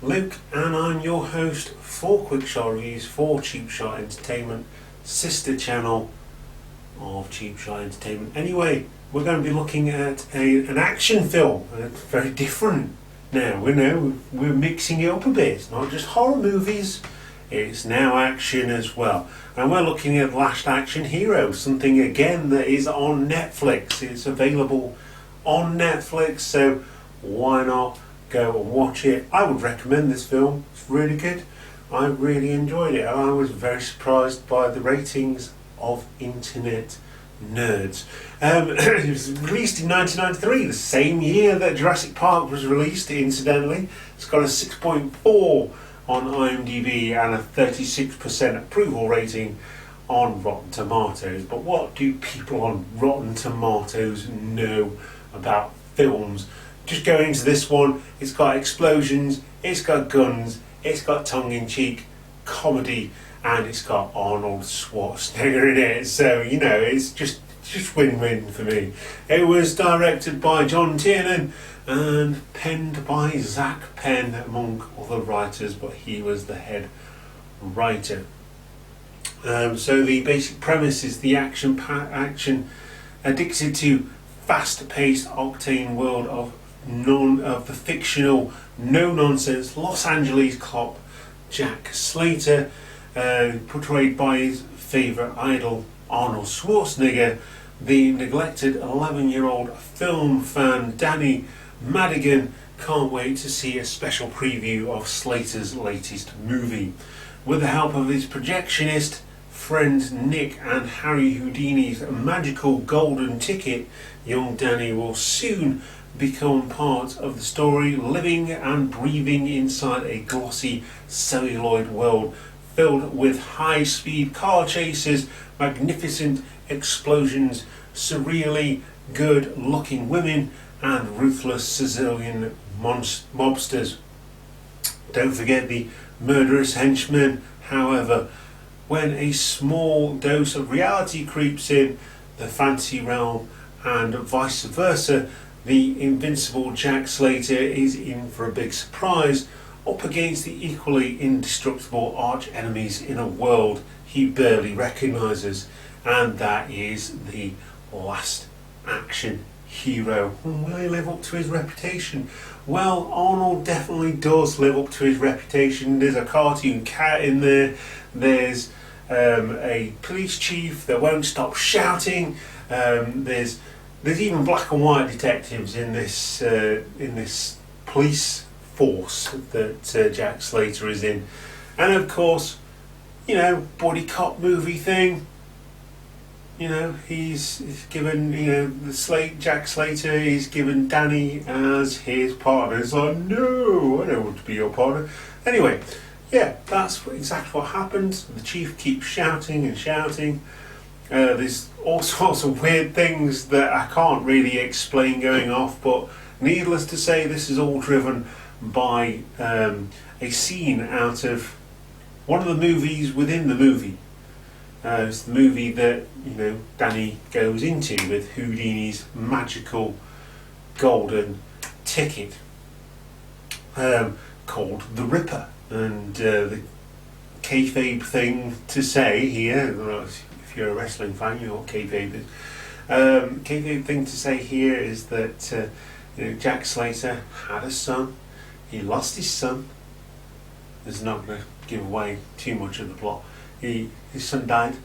Luke, and I'm your host for Quick Shot Reviews for Cheap Shot Entertainment, sister channel of Cheap Shot Entertainment. Anyway, we're going to be looking at an action film. It's very different now. We're mixing it up a bit. It's not just horror movies, it's now action as well. And we're looking at Last Action Hero, something again that is on Netflix. It's available on Netflix, so why not go and watch it? I would recommend this film. It's really good. I really enjoyed it, and I was very surprised by the ratings of internet nerds. It was released in 1993, the same year that Jurassic Park was released, incidentally. It's got a 6.4 on IMDb and a 36% approval rating on Rotten Tomatoes. But what do people on Rotten Tomatoes know about films? Just go into this one. It's got explosions, it's got guns, it's got tongue-in-cheek comedy, and it's got Arnold Schwarzenegger in it. So, it's just win-win for me. It was directed by John Tiernan and penned by Zach Penn, among other writers, but he was the head writer. So the basic premise is the action addicted to fast-paced octane world of the fictional no-nonsense Los Angeles cop Jack Slater, portrayed by his favourite idol Arnold Schwarzenegger. The neglected 11-year-old film fan Danny Madigan can't wait to see a special preview of Slater's latest movie. With the help of his projectionist friends Nick and Harry Houdini's magical golden ticket, young Danny will soon become part of the story, living and breathing inside a glossy celluloid world filled with high-speed car chases, magnificent explosions, surreally good-looking women, and ruthless Sicilian mobsters. Don't forget the murderous henchmen. However, when a small dose of reality creeps in the fantasy realm and vice versa, the invincible Jack Slater is in for a big surprise, up against the equally indestructible arch-enemies in a world he barely recognises, and that is the Last Action Hero. Will he live up to his reputation? Well, Arnold definitely does live up to his reputation. There's a cartoon cat in there. There's a police chief that won't stop shouting. There's even black and white detectives in this police force that Jack Slater is in, and of course, buddy cop movie thing. He's given Jack Slater. He's given Danny as his partner. It's like, no, I don't want to be your partner. Anyway, yeah, that's exactly what happens. The chief keeps shouting and shouting. There's all sorts of weird things that I can't really explain going off, but needless to say, this is all driven by a scene out of one of the movies within the movie. It's the movie that Danny goes into with Houdini's magical golden ticket, called The Ripper. And the kayfabe thing to say here, if you're a wrestling fan, you know what kayfabe is. Kayfabe thing to say here is that Jack Slater had a son. He lost his son. This is not going to give away too much of the plot. His son died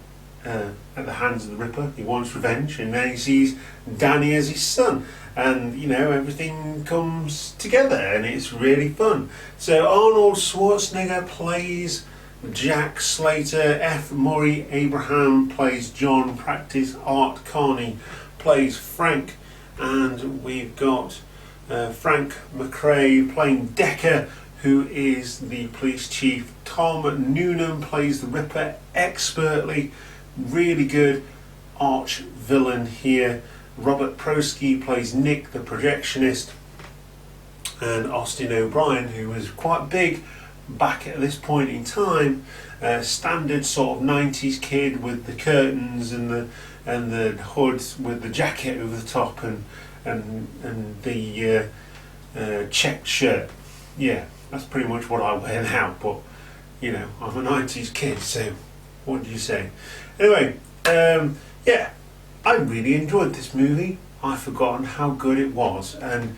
at the hands of the Ripper. He wants revenge, and then he sees Danny as his son, and everything comes together, and it's really fun. So Arnold Schwarzenegger plays Jack Slater, F. Murray Abraham plays John Practice, Art Carney plays Frank, and we've got Frank McRae playing Decker, who is the police chief. Tom Noonan plays the Ripper expertly, really good arch villain here. Robert Prosky plays Nick, the projectionist, and Austin O'Brien, who was quite big back at this point in time, standard sort of 90s kid with the curtains and the hood with the jacket over the top and the checked shirt. Yeah, That's pretty much what I wear now, but you know, I'm a 90s kid, so what do you say? Anyway, yeah, I really enjoyed this movie. I've forgotten how good it was, and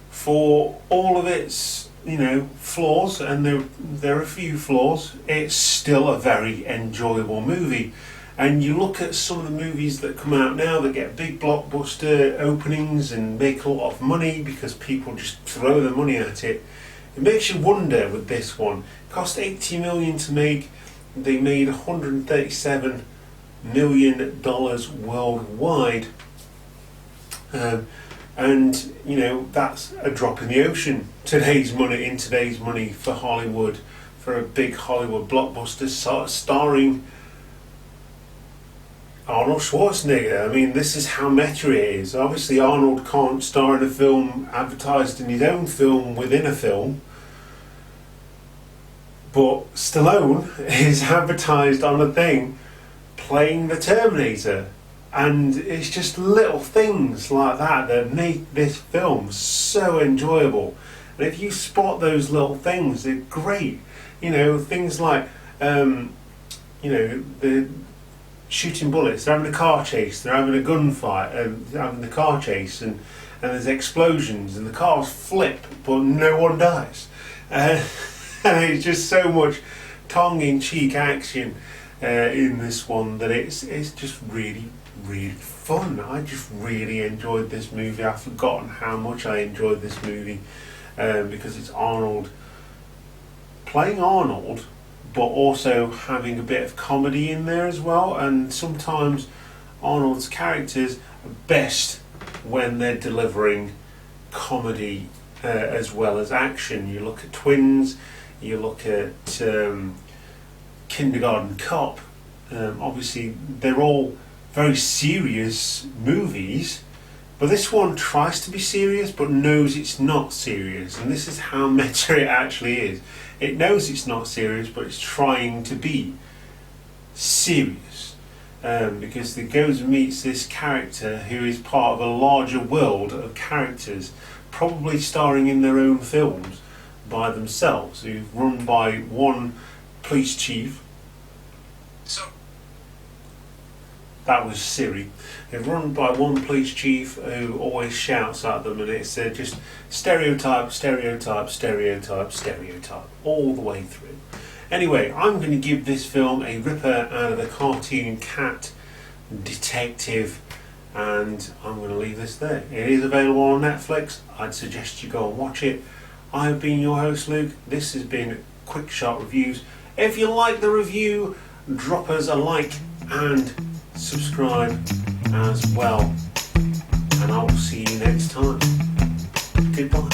for all of its, you know, flaws, and there are a few flaws, it's still a very enjoyable movie. And you look at some of the movies that come out now that get big blockbuster openings and make a lot of money because people just throw their money at it. It makes you wonder with this one. It cost $80 million to make. They made $137 million worldwide. And you know, that's a drop in the ocean. Today's money for Hollywood, for a big Hollywood blockbuster starring Arnold Schwarzenegger. I mean, this is how meta it is. Obviously, Arnold can't star in a film advertised in his own film within a film, but Stallone is advertised on a thing playing the Terminator. And it's just little things like that that make this film so enjoyable. And if you spot those little things, they're great. You know, things like, you know, the shooting bullets, they're having a car chase, they're having a gunfight, and having the car chase, and there's explosions, and the cars flip, but no one dies. And it's just so much tongue-in-cheek action in this one that it's just really fun. I just really enjoyed this movie. I've forgotten how much I enjoyed this movie because it's Arnold playing Arnold, but also having a bit of comedy in there as well. And sometimes Arnold's characters are best when they're delivering comedy as well as action. You look at Twins, you look at Kindergarten Cop. Obviously, they're all very serious movies, but this one tries to be serious but knows it's not serious, and this is how meta it actually is. It knows it's not serious, but it's trying to be serious, because it goes and meets this character who is part of a larger world of characters, probably starring in their own films by themselves, who've run by one police chief. That was Siri. They're run by one police chief who always shouts at them, and it's just stereotype, stereotype, stereotype, stereotype, all the way through. Anyway, I'm going to give this film a ripper out of the cartoon cat detective, and I'm going to leave this there. It is available on Netflix. I'd suggest you go and watch it. I've been your host, Luke. This has been Quick Shot Reviews. If you like the review, drop us a like and subscribe as well, and I will see you next time. Goodbye.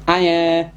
Hiya.